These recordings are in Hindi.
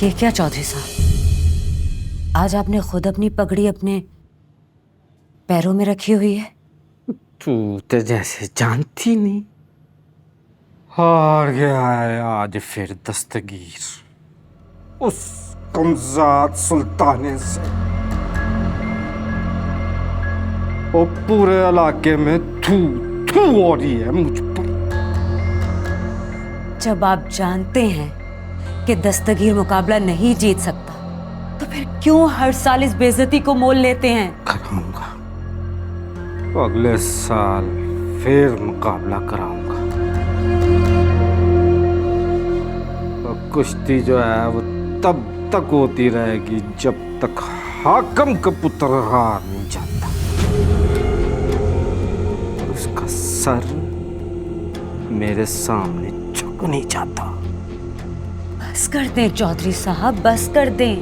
ये क्या चौधरी साहब, आज आपने खुद अपनी पगड़ी अपने पैरों में रखी हुई है? तू तो जैसे जानती नहीं। हार गया है आज फिर दस्तगीर उस कमजाद सुल्ताने से। और पूरे इलाके में थू थू हो रही है मुझ पर। जब आप जानते हैं कि दस्तगीर मुकाबला नहीं जीत सकता, तो फिर क्यों हर साल इस बेइज्जती को मोल लेते हैं? कराऊंगा, अगले साल फिर मुकाबला कराऊंगा। और कुश्ती जो है वो तब तक होती रहेगी जब तक हाकिम का पुत्र हार नहीं जाता। उसका सर मेरे सामने झुक नहीं जाता। बस कर दें चौधरी साहब, बस कर दें।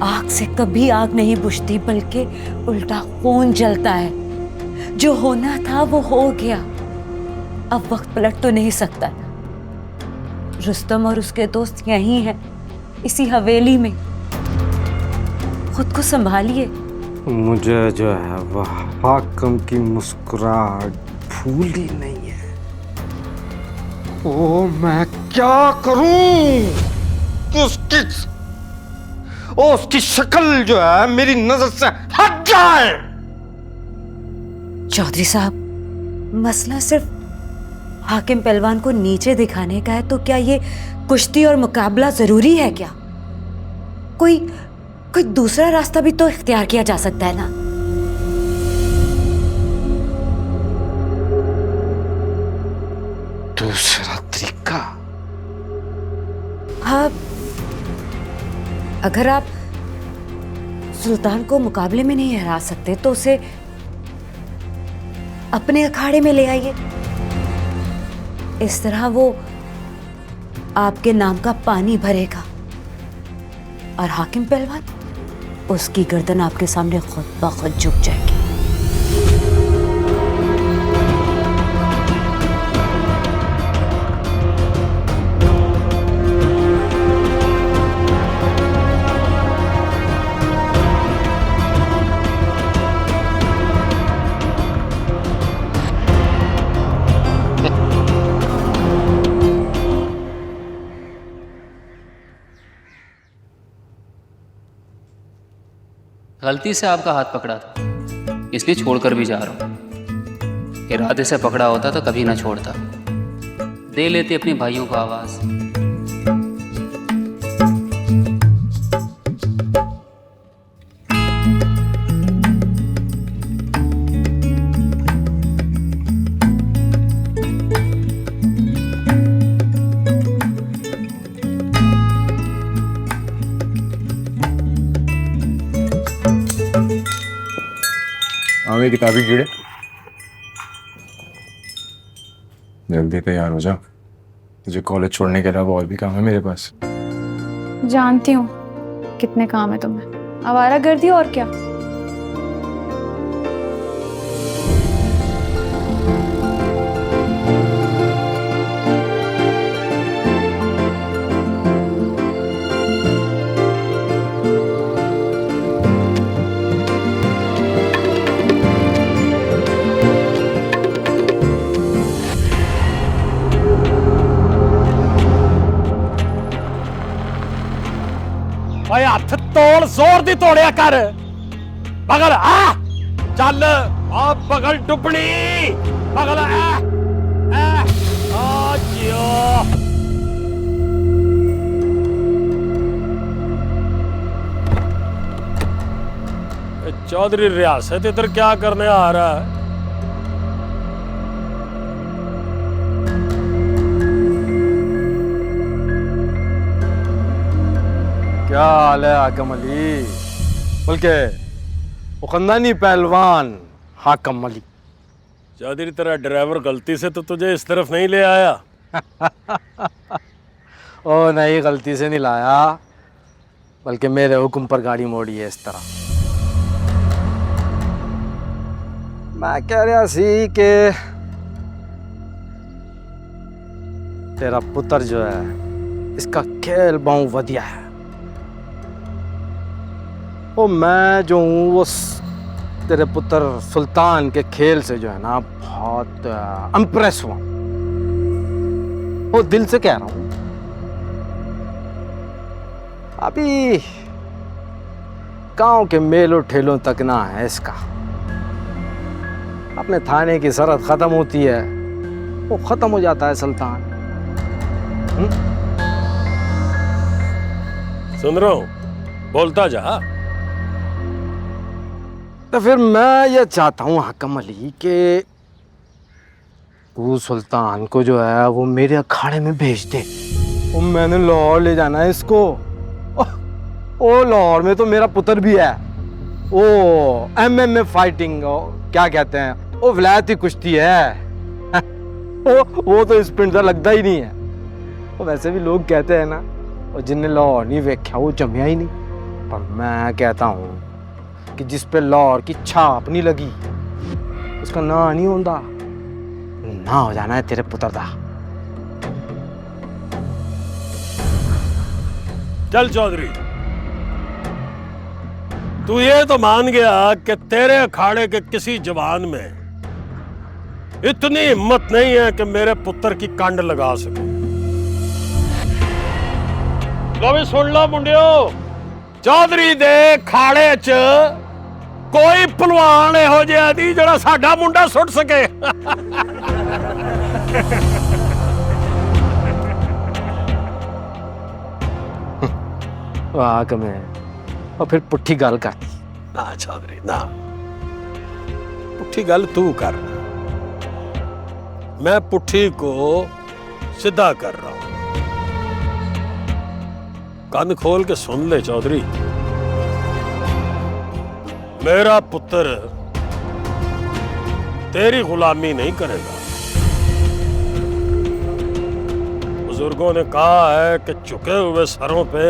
आग से कभी आग नहीं बुझती, बल्कि उल्टा खून जलता है। जो होना था वो हो गया, अब वक्त पलट तो नहीं सकता। रुस्तम और उसके दोस्त यहीं हैं, इसी हवेली में। खुद को संभालिए। मुझे जो है वह हाकिम की मुस्कुराहट भूली नहीं है। ओ मैं क्या करूं उसकी शक्ल जो है मेरी नजर से हट जाए। चौधरी साहब, मसला सिर्फ हाकिम पहलवान को नीचे दिखाने का है, तो क्या ये कुश्ती और मुकाबला जरूरी है क्या? कोई दूसरा रास्ता भी तो इख्तियार किया जा सकता है ना। दूसरा तरीका? हाँ, अगर आप सुल्तान को मुकाबले में नहीं हरा सकते तो उसे अपने अखाड़े में ले आइए। इस तरह वो आपके नाम का पानी भरेगा और हाकिम पहलवान, उसकी गर्दन आपके सामने खुद ब खुद झुक जाएगी। गलती से आपका हाथ पकड़ा था, इसलिए छोड़कर भी जा रहा हूँ। इरादे से पकड़ा होता तो कभी ना छोड़ता। दे लेते अपने भाइयों को आवाज। आगे किताबी कीड़े, जल्दी तैयार हो जा। तुझे कॉलेज छोड़ने के अलावा और भी काम है मेरे पास। जानती हूँ कितने काम है तुम्हें, आवारागर्दी और क्या। हथ तोड़ जोर दी तोड़िया कर। बगल आ चल, आ बगल डुबनी बगल आ चौधरी रियासत इधर क्या करने आ रहा है? क्या हाल है हाकिम अली? बल्कि वो खानदानी पहलवान हाकिम अली। चौधरी तेरा ड्राइवर गलती से तो तुझे इस तरफ नहीं ले आया? ओ नहीं, गलती से नहीं लाया, बल्कि मेरे हुक्म पर गाड़ी मोड़ी है इस तरह। मैं कह रहा सी कि तेरा पुत्र जो है इसका खेल बहुत वधिया है। वो मैं जो हूँ वो तेरे पुत्र सुल्तान के खेल से जो है ना बहुत इम्प्रेस हुआ। वो दिल से कह रहा हूँ। अभी गांव के मेलों ठेलों तक ना है इसका। अपने थाने की सरहद खत्म होती है, वो खत्म हो जाता है सुल्तान। सुन रहा हूं, बोलता जा। तो फिर मैं ये चाहता हूँ हकम अली के तू सुल्तान को जो है वो मेरे अखाड़े में भेज दे। वो मैंने लाहौर ले जाना है इसको। ओ लाहौर में तो मेरा पुत्र भी है। वो MMA फाइटिंग क्या कहते हैं, वो विलायती कुश्ती है। वो तो स्प्रिंट सा लगता ही नहीं है। वो वैसे भी लोग कहते हैं ना, और जिनने लाहौर नहीं देखा वो जमया ही नहीं। पर मैं कहता हूँ कि जिस पे लाहौर की छाप नहीं लगी उसका ना नहीं होता। ना हो जाना है तेरे पुत्र दा। चल चौधरी, तू ये तो मान गया कि तेरे अखाड़े के किसी जवान में इतनी हिम्मत नहीं है कि मेरे पुत्र की कंड लगा सके। लो भी सुन लो मुंडियो, चौधरी दे खाड़े च कोई पहलवान इहो जिहा नहीं जड़ा साडा मुंडा सुट सके। वाह कमे, और फिर पुट्ठी गल कर। ना चौधरी ना, पुट्ठी गल तू कर, मैं पुट्ठी को सीधा कर रहा हूं। कान खोल के सुन ले चौधरी, मेरा पुत्र तेरी गुलामी नहीं करेगा। बुजुर्गों ने कहा है कि झुके हुए सरों पे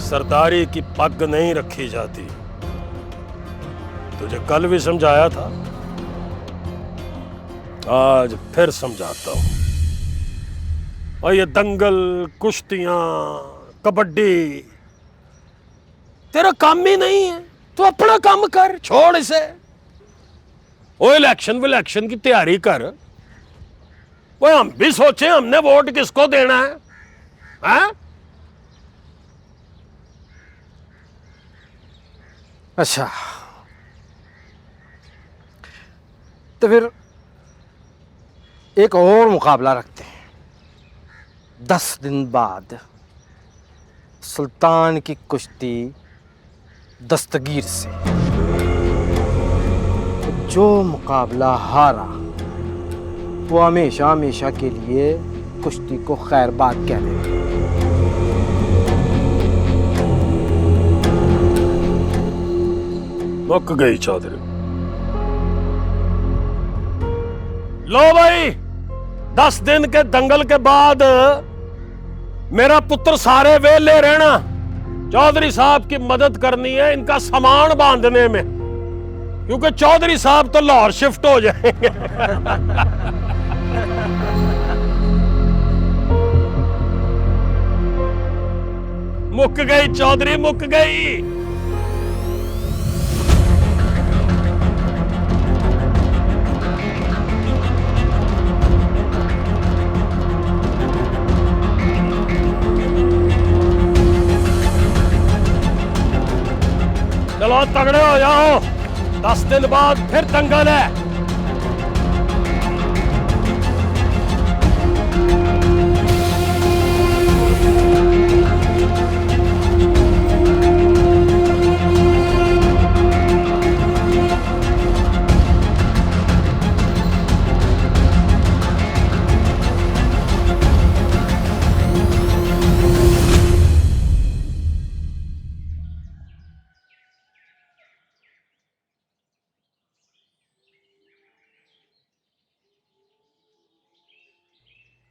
सरदारी की पग नहीं रखी जाती। तुझे कल भी समझाया था, आज फिर समझाता हूं। और ये दंगल, कुश्तियां, कबड्डी तेरा काम ही नहीं है। तू अपना काम कर, छोड़ इसे। वो इलेक्शन की तैयारी कर। वो हम भी सोचे हमने वोट किसको देना है, हैं? अच्छा, तो फिर एक और मुकाबला रखते हैं। 10 दिन बाद सुल्तान की कुश्ती दस्तगीर से। जो मुकाबला हारा वो हमेशा हमेशा के लिए कुश्ती को खैरबाद कह देगा। मुक गई चौधरी। लो भाई, 10 दिन के दंगल के बाद मेरा पुत्र सारे वेले रहना। चौधरी साहब की मदद करनी है इनका सामान बांधने में, क्योंकि चौधरी साहब तो लाहौर शिफ्ट हो जाएंगे। मुक गई चौधरी, मुक गई। चलो तगड़े हो जाओ, 10 दिन बाद फिर दंगल है।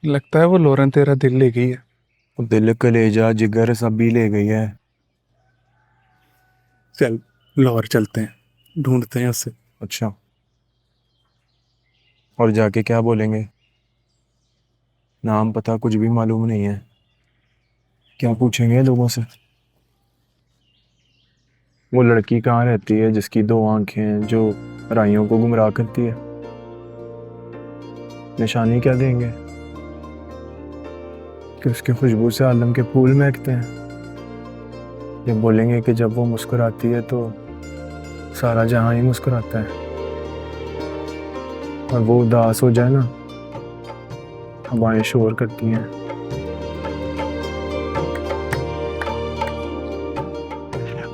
लगता है वो लोरन तेरा दिल ले गई है। वो दिल, कलेजा, जिगर सब भी ले गई है। चल लाहौर चलते हैं, ढूंढते हैं उसे। अच्छा, और जाके क्या बोलेंगे? नाम पता कुछ भी मालूम नहीं है। क्या पूछेंगे लोगों से? वो लड़की कहाँ रहती है जिसकी 2 आंखें हैं, जो राइयों को गुमराह करती है? निशानी क्या देंगे कि उसकी खुशबू से आलम के फूल महकते हैं? ये बोलेंगे कि जब वो मुस्कुराती है तो सारा जहां ही मुस्कुराता है, और वो उदास हो जाए ना, हवाएं शोर करती हैं।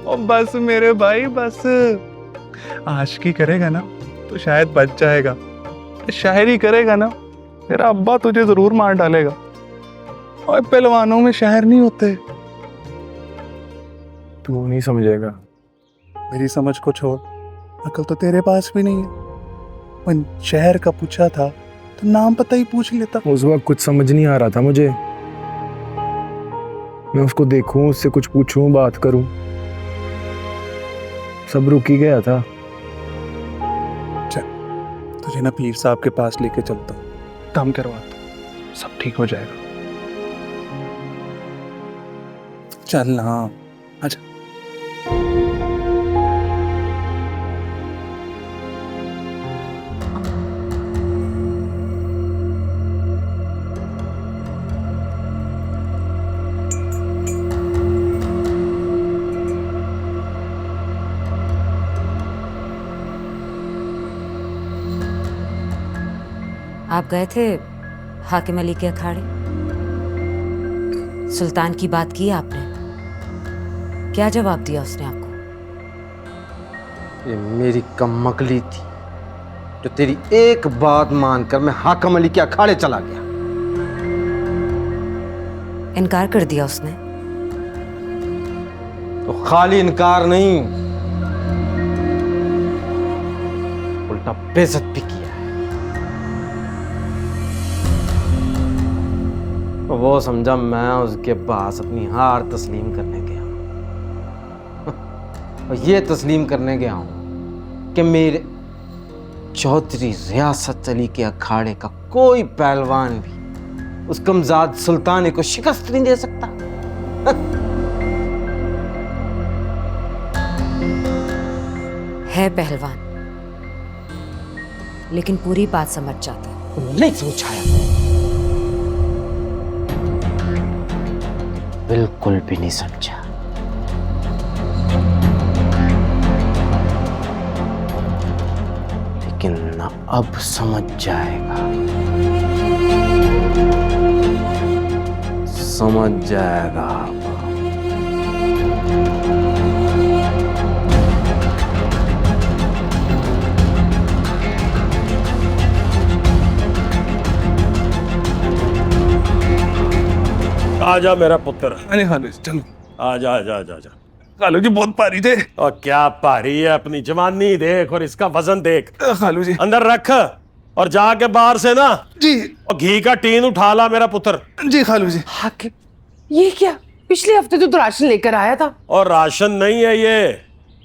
और बस मेरे भाई बस, आशिकी करेगा ना तो शायद बच जाएगा, शायरी करेगा ना तेरा अब्बा तुझे जरूर मार डालेगा। और पहलवानों में शायर नहीं होते। तू नहीं समझेगा। मेरी समझ को छोड़, अकल तो तेरे पास भी नहीं है। पर शहर का पूछा था तो नाम पता ही पूछ लेता। उस वक्त कुछ समझ नहीं आ रहा था मुझे। मैं उसको देखूं, उससे कुछ पूछूं, बात करूं, सब रुक ही गया था। तुझे ना पीर साहब के पास लेके चलता हूँ, काम करवाता हूँ, सब ठीक हो जाएगा। चल ना, आजा। आप गए थे हाकिम अली के अखाड़े, सुल्तान की बात की आपने? क्या जवाब दिया उसने आपको? ये मेरी कमकली थी जो तेरी एक बात मानकर मैं हाकिम अली के अखाड़े चला गया। इनकार कर दिया उसने? तो खाली इनकार नहीं, उल्टा बेइज्जत भी किया है। वो समझा मैं उसके पास अपनी हार तस्लीम करने गया हूं। और ये तस्लीम करने गया हूं कि मेरे चौधरी रियासत अली के अखाड़े का कोई पहलवान भी उस कमजाद सुल्तानी को शिकस्त नहीं दे सकता। है पहलवान, लेकिन पूरी बात समझ जाता है। नहीं समझाया, बिल्कुल भी नहीं समझा। लेकिन ना अब समझ जाएगा, समझ जाएगा। आजा मेरा पुत्र, अरे खालू जी चलो। आजा आजा आजा आजा। खालू जी बहुत भारी थे। और क्या भारी है, अपनी जवानी देख और इसका वजन देख। खालू जी। अंदर रख और जाके बाहर से ना जी और घी का टीन उठा ला मेरा पुत्र। जी खालू जी। हाकिम, ये क्या? पिछले हफ्ते तो राशन लेकर आया था। और राशन नहीं है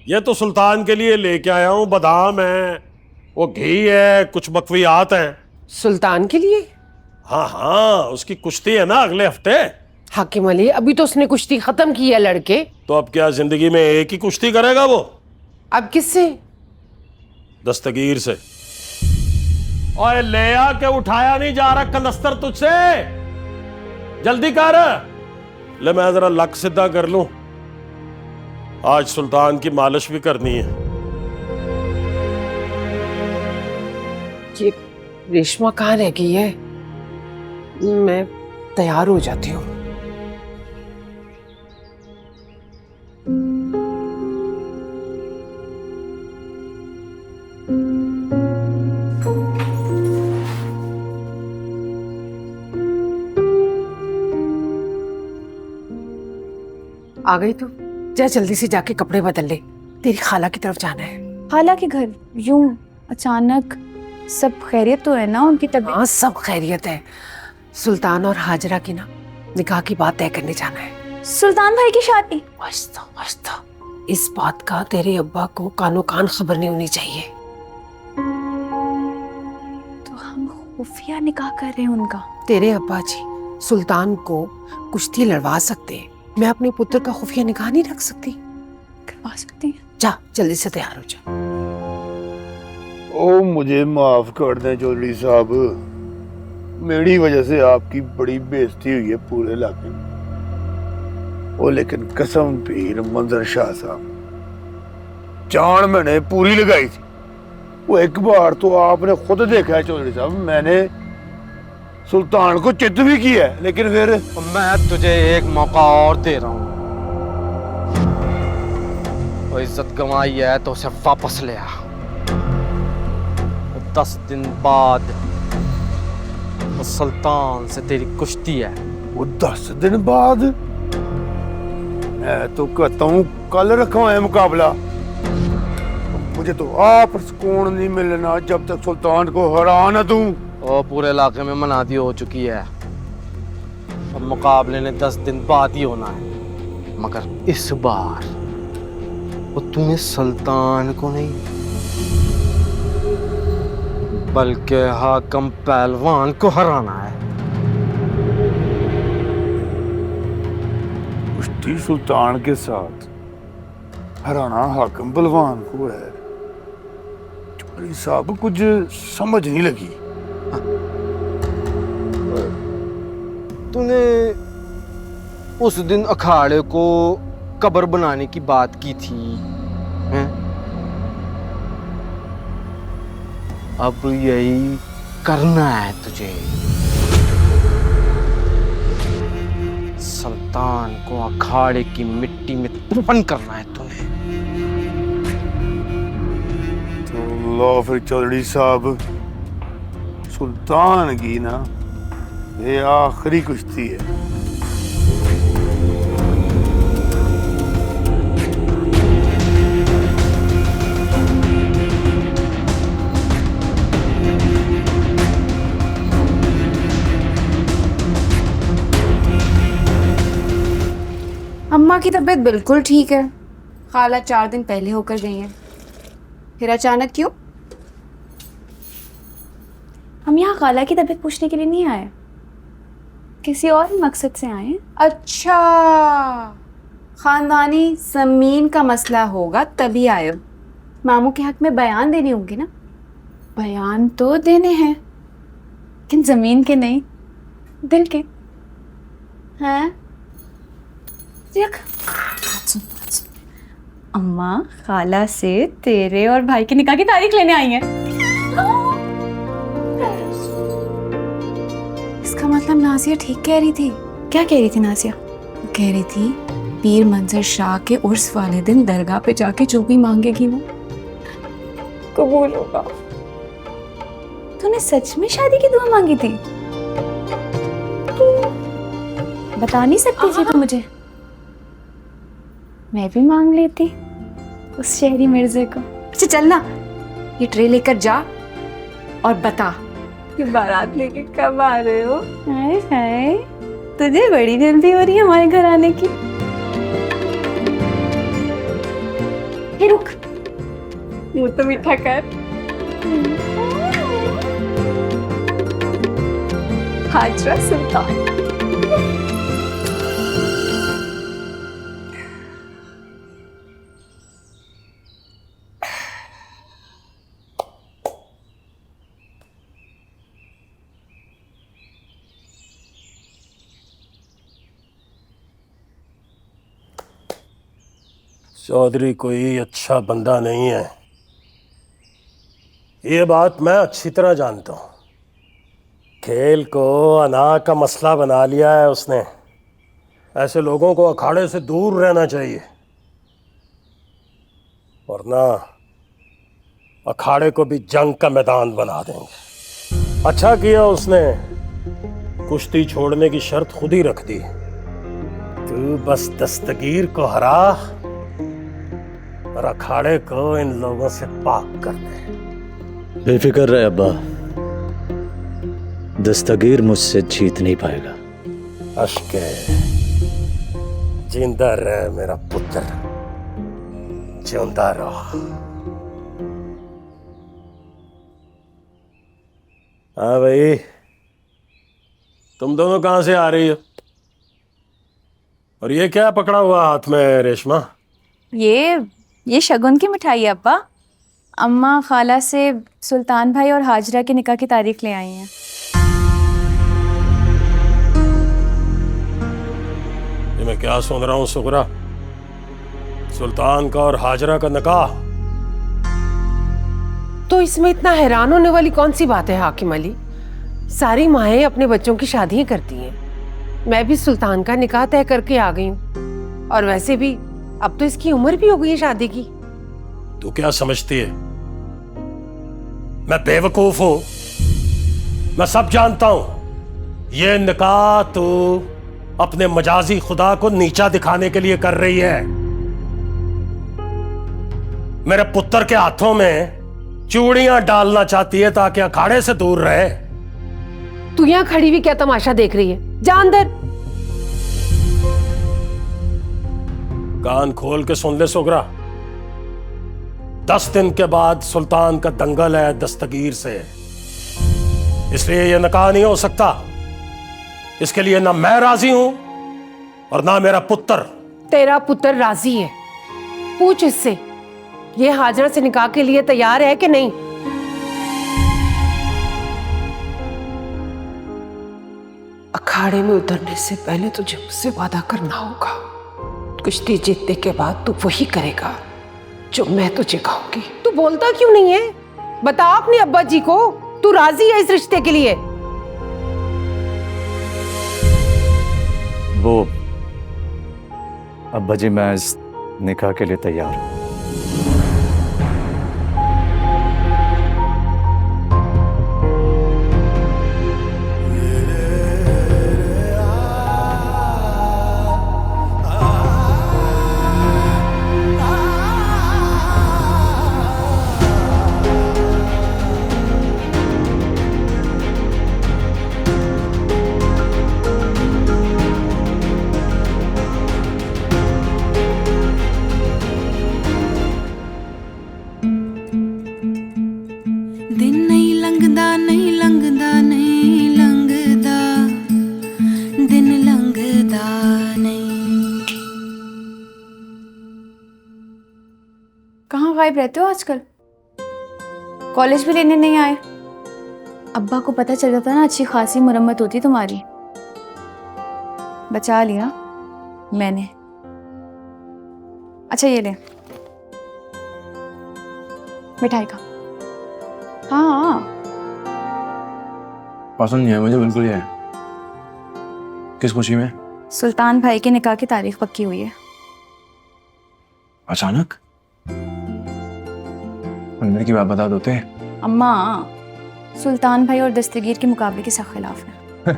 ये तो सुल्तान के लिए लेके आया हूँ। बादाम है, वो घी है, कुछ बकवियात हैं। सुल्तान के लिए? हाँ हाँ, उसकी कुश्ती है ना अगले हफ्ते। हाकिम अली, अभी तो उसने कुश्ती खत्म की है लड़के। तो अब क्या जिंदगी में एक ही कुश्ती करेगा वो? अब किससे? दस्तगीर से। ओए ले आके उठाया नहीं जा रहा कनस्तर तुझसे, जल्दी कर। ले मैं जरा लक सीधा कर लूं, आज सुल्तान की मालिश भी करनी है। ये रेशमा कहाँ रह गई है? मैं तैयार हो जाती हूँ। आ गई तू? जा जल्दी से जाके कपड़े बदल ले, तेरी खाला की तरफ जाना है। खाला के घर यूं अचानक? सब खैरियत तो है ना उनकी तबीयत? हाँ सब खैरियत है। सुल्तान और हाजरा की ना निकाह की बात तय करने जाना है। सुल्तान भाई की शादी? वस्ता इस बात का तेरे अब्बा को कानो कान खबर नहीं होनी चाहिए। तो हम खुफिया निकाह कर रहे हैं उनका? तेरे अब्बा जी सुल्तान को कुश्ती लड़वा सकते हैं, मैं अपने पुत्र का खुफिया निकाह नहीं रख सकती। आ सकती हैं? जा जल्दी से तैयार हो जा। ओ मुझे माफ कर दें चौधरी साहब, मेरी वजह से आपकी बड़ी बेइज्जती हुई है पूरे इलाके में। ओ लेकिन कसम पीर मंजर शाह साहब, जान मैंने पूरी लगाई थी। वो एक बार तो आपने खुद देखा है चौधरी साहब, मैंने सुल्तान को चित भी किया है, लेकिन फिर मैं तुझे एक मौका और दे रहा हूँ। वो इज्जत गंवाई है तो उसे वापस ले आ। 10 दिन बाद वो सुल्तान से तेरी कुश्ती है। वो 10 दिन बाद? मैं तो कहता हूँ कल रखवाए मुकाबला। मुझे तो आप सुकून नहीं मिलना जब तक सुल्तान को हरा न दूं। वो पूरे इलाके में मनादी हो चुकी है। अब मुकाबले ने 10 दिन बाद ही होना है, मगर इस बार वो तूने सुल्तान को नहीं बल्कि हाकम पहलवान को हराना है। कुश्ती सुल्तान के साथ, हराना हाकम पहलवान को है। चौधरी साहब कुछ समझ नहीं लगी। तूने उस दिन अखाड़े को कब्र बनाने की बात की थी, हैं? अब यही करना है तुझे। सुल्तान को अखाड़े की मिट्टी में दफन करना है तुम्हें। तो लो फिर चौधरी साहब, सुल्तान की ना ये आखिरी कुश्ती है। अम्मा की तबीयत बिल्कुल ठीक है। खाला 4 दिन पहले होकर गई हैं। फिर अचानक क्यों? हम यहाँ खाला की तबीयत पूछने के लिए नहीं आए, किसी और मकसद से आए हैं। अच्छा, खानदानी जमीन का मसला होगा तभी आए हो। मामू के हक में बयान देने होंगे ना? बयान तो देने हैं, लेकिन जमीन के नहीं, दिल के हैं। देख, अम्मा खाला से तेरे और भाई के निकाह की तारीख लेने आई हैं। इसका मतलब नाजिया ठीक कह रही थी। क्या कह रही थी नाजिया? वो कह रही थी पीर मंजर शाह के उर्स वाले दिन दरगाह पे जाके जो भी मांगेगी वो कबूल होगा। तूने सच में शादी की दुआ मांगी थी? बता नहीं सकती थी तो मुझे? मैं भी मांग लेती उस शहरी मिर्जे को। अच्छा चल ना, ये ट्रे लेकर जा और बता कि बारात लेके कब आ रहे हो। हाय हाय, तुझे बड़ी जल्दी हो रही है हमारे घर आने की। हे रुक, मुंह तो मीठा कर। हाजरा सुल्तान। चौधरी कोई अच्छा बंदा नहीं है, ये बात मैं अच्छी तरह जानता हूं। खेल को अना का मसला बना लिया है उसने। ऐसे लोगों को अखाड़े से दूर रहना चाहिए, वरना अखाड़े को भी जंग का मैदान बना देंगे। अच्छा किया उसने कुश्ती छोड़ने की शर्त खुद ही रख दी। तू बस दस्तगीर को हरा और अखाड़े को इन लोगों से पाक कर दे। बेफिक्र रहे अब्बा, दस्तगीर मुझसे जीत नहीं पाएगा। अश्के, जिंदा रहे मेरा पुत्र, जिंदा रहो। हाँ भाई, तुम दोनों कहां से आ रही हो? और ये क्या पकड़ा हुआ हाथ में रेशमा? ये शगुन की मिठाई है अब्बा। अम्मा खाला से सुल्तान भाई और हाजरा के निकाह की तारीख ले आई हैं। ये मैं क्या सुन रहा हूँ सुगरा? सुल्तान का और हाजरा का निकाह? तो इसमें इतना हैरान होने वाली कौन सी बात है हाकिम अली? सारी माएँ अपने बच्चों की शादियां करती हैं। मैं भी सुल्तान का निकाह तय करके आ गई हूँ, और वैसे भी अब तो इसकी उम्र भी हो गई है शादी की। तू क्या समझती है मैं बेवकूफ हूं? मैं सब जानता हूं। ये निकाह तो अपने मजाजी खुदा को नीचा दिखाने के लिए कर रही है। मेरे पुत्र के हाथों में चूड़ियां डालना चाहती है ताकि अखाड़े से दूर रहे। तू यहाँ खड़ी हुई क्या तमाशा देख रही है? जा अंदर। कान खोल के सुन ले सुगरा। 10 दिन के बाद सुल्तान का दंगल है दस्तगीर से, इसलिए यह निकाह नहीं हो सकता। इसके लिए ना मैं राजी हूं और ना मेरा पुत्र। तेरा पुत्र राजी है? पूछ इससे, ये हाजरा से निकाह के लिए तैयार है कि नहीं? अखाड़े में उतरने से पहले तुझे मुझसे वादा करना होगा। कुश्ती जीतने के बाद तू वही करेगा जो मैं तुझे कहूंगी। तू बोलता क्यों नहीं है? बता अपने अब्बा जी को, तू राजी है इस रिश्ते के लिए? वो अब्बा जी, मैं इस निकाह के लिए तैयार हूं। दिन नहीं लंघदा नहीं लंघदा नहीं लंघदा, दिन लंघदा नहीं। कहाँ गायब रहते हो आजकल? कॉलेज भी लेने नहीं आए? अब्बा को पता चल जाता ना अच्छी खासी मुरम्मत होती तुम्हारी। बचा लिया मैंने। अच्छा ये ले मिठाई का। हाँ पसंद नहीं है मुझे बिल्कुल ये। किस खुशी में? सुल्तान भाई के निकाह की तारीख पक्की हुई है। अचानक? मेरे की बात बता दोते। अम्मा, सुल्तान भाई और दस्तगीर के मुकाबले के सख्त खिलाफ है।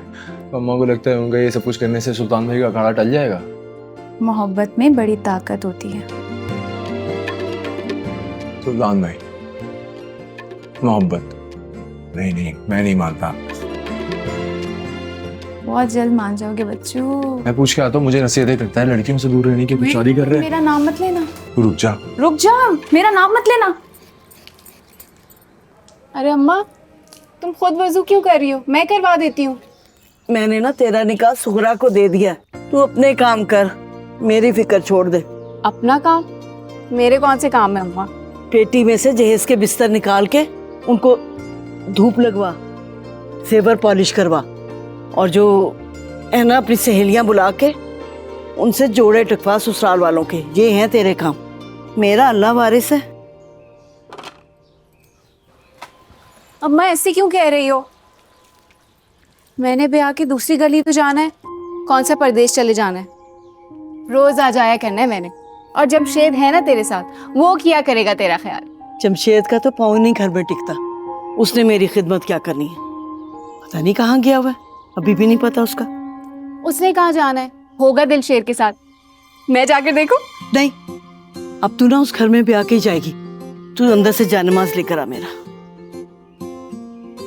अम्मा को लगता है उनका ये सब कुछ करने से सुल्तान भाई का अखाड़ा टल जाएगा। मोहब्बत में बड़ी ताकत होती है। सुल्तान भाई, मोहब्बत? नहीं नहीं, मैं नहीं मानता। बहुत जल्द मान जाओगे बच्चों। मैं पूछ के आता हूँ, मुझे नसीहतें करता है लड़कियों से दूर रहने की। कुछ शादी कर रहे हैं? मेरा नाम मत लेना। रुक जा। रुक जा, मेरा नाम मत लेना। अरे अम्मा, तुम खुद वजू क्यों कर रही हो? मैं करवा देती हूँ। मैंने ना तेरा निकाह सुगरा को दे दिया। तू अपने काम कर, मेरी फिक्र छोड़ दे। अपना काम? मेरे कौन से काम है अम्मा? पेटी में से जहेज के बिस्तर निकाल के उनको धूप लगवा, सेवर पॉलिश करवा, और जो है ना अपनी सहेलियां बुला के उनसे जोड़े टकवा ससुराल वालों के। ये हैं तेरे काम। मेरा अल्लाह वारिस है। अम्मा ऐसे क्यों कह रही हो? मैंने ब्याह की दूसरी गली तो जाना है, कौन सा परदेश चले जाना है। रोज आ जाया करना है मैंने। और जमशेद है ना तेरे साथ, वो किया करेगा तेरा ख्याल। जमशेद का तो पाँव नहीं घर में टिकता। उसने मेरी खिदमत क्या करनी है? पता नहीं कहाँ गया हुआ है, अभी भी नहीं पता उसका। उसने कहाँ जाना है? होगा दिलशेर के साथ। मैं जाकर देखूं? नहीं, अब तू ना उस घर में भी आके ही जाएगी। तू अंदर से जानमाज लेकर आ मेरा।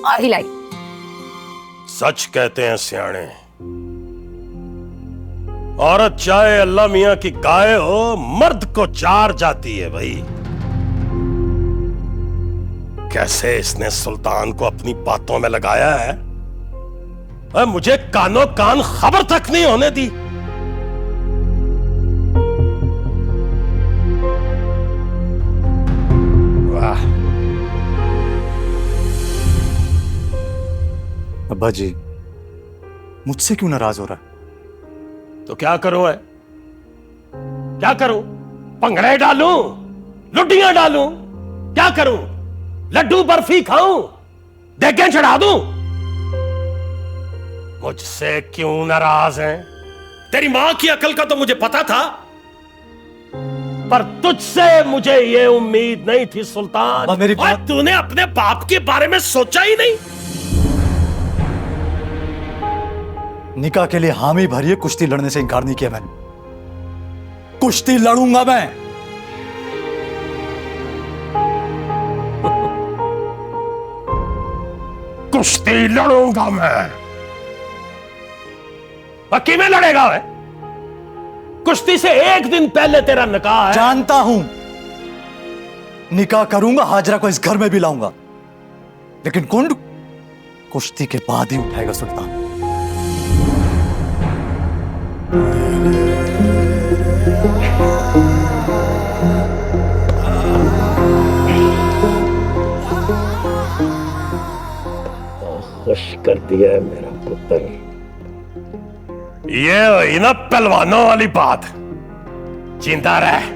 आ लाई। सच कहते हैं सियाणे, औरत चाहे अल्लाह मियां की गाय हो, मर्द को चार जाती है भाई। कैसे इसने सुल्तान को अपनी बातों में लगाया है? मुझे कानों कान खबर तक नहीं होने दी। अब्बा जी मुझसे क्यों नाराज हो रहा है? तो क्या करूं है? क्या करूं? पंगड़े डालूं, लुटियां डालूं, क्या करूं? लड्डू बर्फी खाऊं, देखें चढ़ा दूं? मुझसे क्यों नाराज हैं? तेरी मां की अकल का तो मुझे पता था, पर तुझसे मुझे ये उम्मीद नहीं थी सुल्तान। मेरी और तूने अपने बाप के बारे में सोचा ही नहीं। निकाह के लिए हामी भरी है, कुश्ती लड़ने से इनकार नहीं किया मैंने। कुश्ती लड़ूंगा मैं। कुश्ती लड़ूंगा मैं। पक्की में लड़ेगा वे? कुश्ती से एक दिन पहले तेरा निकाह है। जानता हूं, निकाह करूंगा, हाजरा को इस घर में भी लाऊंगा, लेकिन कुंड कुश्ती के बाद ही उठाएगा सुल्तान। खुश कर दिया है मेरा पुत्र। ये हुई ना पहलवानों वाली बात। चिंता रह।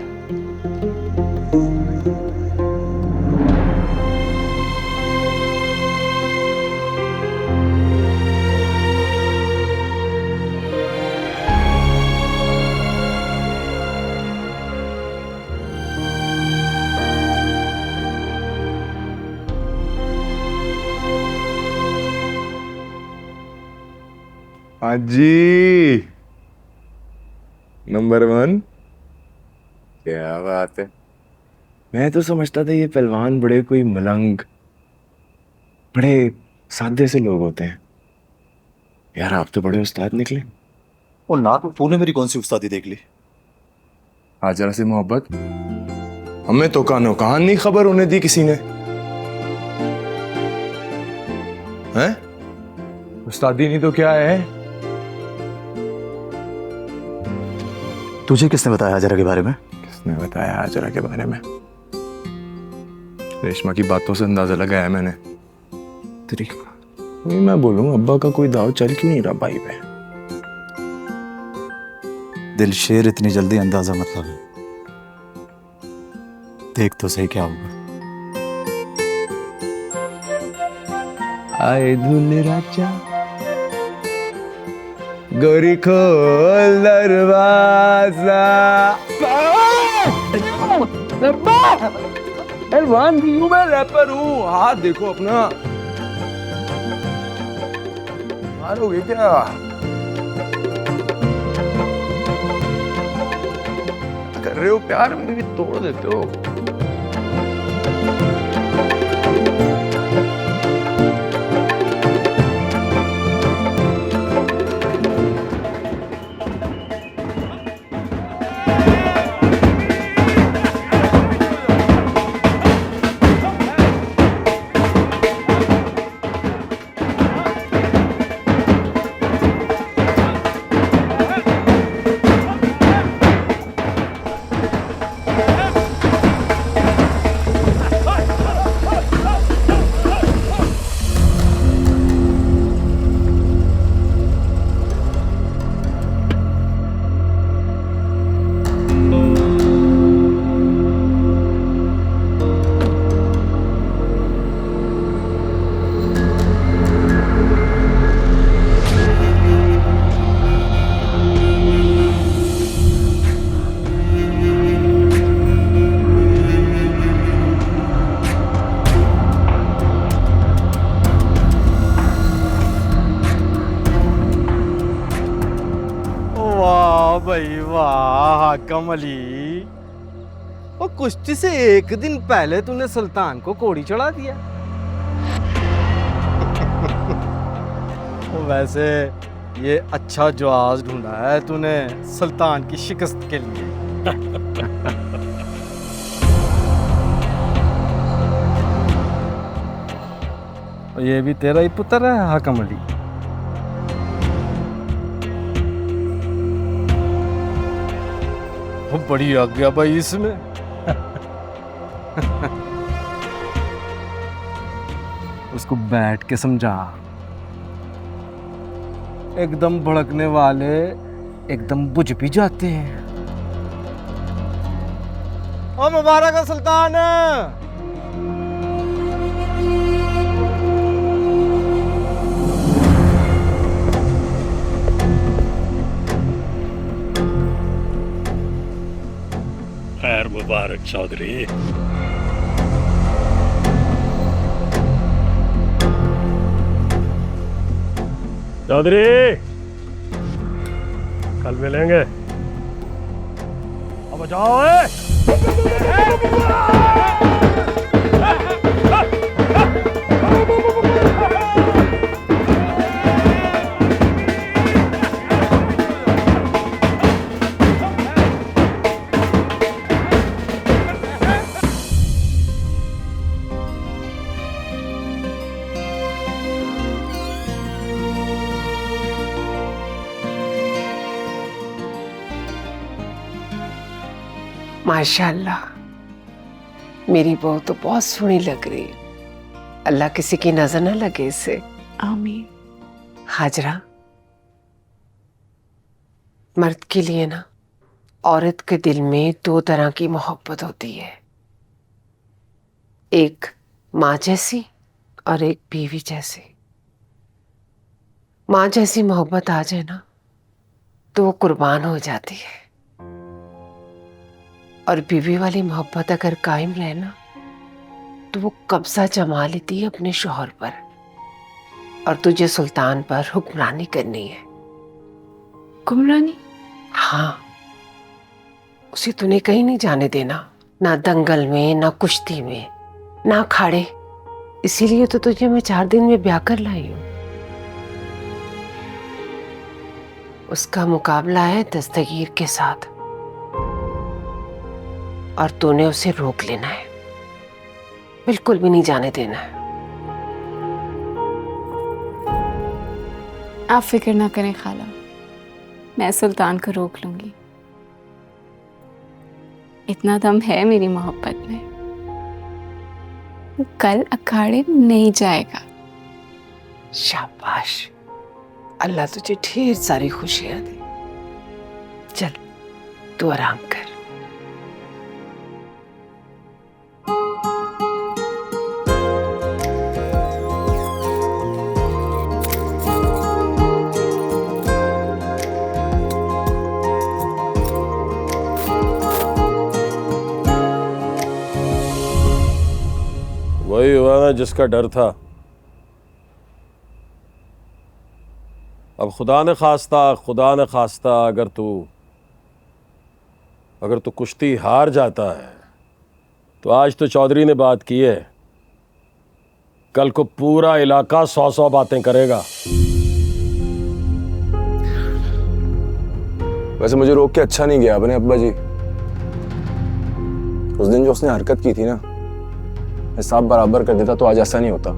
जी नंबर 1। क्या बात है। मैं तो समझता था ये पहलवान बड़े कोई मलंग, बड़े सादे से लोग होते हैं। यार आप तो बड़े उस्ताद निकले। और ना तो तूने मेरी कौन सी उस्तादी देख ली? हाजरा से मोहब्बत हमें तो कानो कान नहीं खबर होने दी किसी ने। हैं? उस्तादी नहीं तो क्या है? तुझे किसने बताया हाजरा के बारे में? किसने बताया हाजरा के बारे में? रेशमा की बातों से अंदाजा लगाया मैंने। तेरी नहीं, मैं बोलूं अब्बा का कोई दाव चल क्यों नहीं रहा भाई पे? दिल शेर इतनी जल्दी अंदाजा मत लगा, देख तो सही क्या होगा। आए धुल राजा गोरी खोल दरवाजा। पहलवान भी हूँ मैं, रैपर हूँ। हाथ देखो अपना। मारोगे क्या? कर रहे हो प्यार में भी तोड़ देते हो। भाई वाह हाकम अली, और कुश्ती से एक दिन पहले तूने सुल्तान को कोड़ी चढ़ा दिया। वैसे ये अच्छा जवाब ढूंढा है तूने सुल्तान की शिकस्त के लिए। और ये भी तेरा ही पुत्र है हाकम अली। वो बड़ी आज्ञा भाई इसमें। उसको बैठ के समझा एकदम भड़कने वाले एकदम बुझ भी जाते हैं। ओ मुबारक हो सुल्तान। खैर मुबारक चौधरी। चौधरी कल मिलेंगे। अब जाओ। माशाल्लाह, मेरी बहू तो बहुत सोहनी लग रही है। अल्लाह किसी की नजर ना लगे इसे। आमीन। हाजरा, मर्द के लिए ना औरत के दिल में दो तरह की मोहब्बत होती है, एक माँ जैसी और एक बीवी जैसी। माँ जैसी मोहब्बत आ जाए ना तो वो कुर्बान हो जाती है, और बीवी वाली मोहब्बत अगर कायम रहे ना तो वो कब्जा जमा लेती है अपने शौहर पर, और तुझे सुल्तान पर हुक्मरानी करनी है। हुक्मरानी? हाँ, उसे तूने कहीं नहीं जाने देना, ना दंगल में, ना कुश्ती में, ना अखाड़े। इसीलिए तो तुझे मैं 4 दिन में ब्याह कर लाई हूं। उसका मुकाबला है दस्तगीर के साथ, और तूने उसे रोक लेना है, बिल्कुल भी नहीं जाने देना है। आप फिक्र ना करें खाला, मैं सुल्तान को रोक लूंगी। इतना दम है मेरी मोहब्बत में, वो कल अखाड़े में नहीं जाएगा। शाबाश, अल्लाह तुझे ढेर सारी खुशियां दे। चल तू आराम कर। वही हुआ ना जिसका डर था। अब खुदा ने खास्ता अगर तू कुश्ती हार जाता है तो आज तो चौधरी ने बात की है, कल को पूरा इलाका 100 बातें करेगा। वैसे मुझे रोक के अच्छा नहीं गया अपने अब्बा जी। उस दिन जो उसने हरकत की थी ना, हिसाब बराबर कर देता तो आज ऐसा नहीं होता।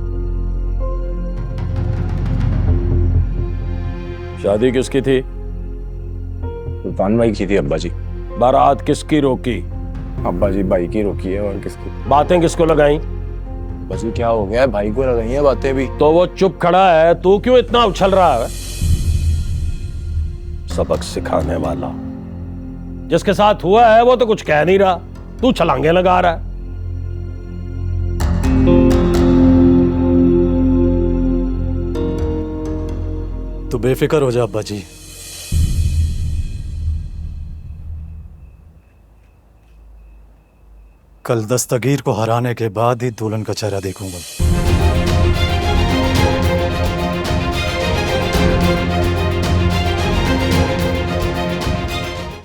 शादी किसकी थी? सुल्तान भाई की थी अब्बा जी। बारात किसकी रोकी? अब्बा जी भाई की रोकी है, और किसकी? बातें किसको लगाई? अब्बा जी क्या हो गया है, भाई को लगाई है बातें भी। तो वो चुप खड़ा है, तू क्यों इतना उछल रहा है? सबक सिखाने वाला। जिसके साथ हुआ है वो तो कुछ कह नहीं रहा, तू छलांगे लगा रहा है। तू बेफिक्र हो जा अब्बा जी, कल दस्तगीर को हराने के बाद ही दुल्हन का चेहरा देखूंगा।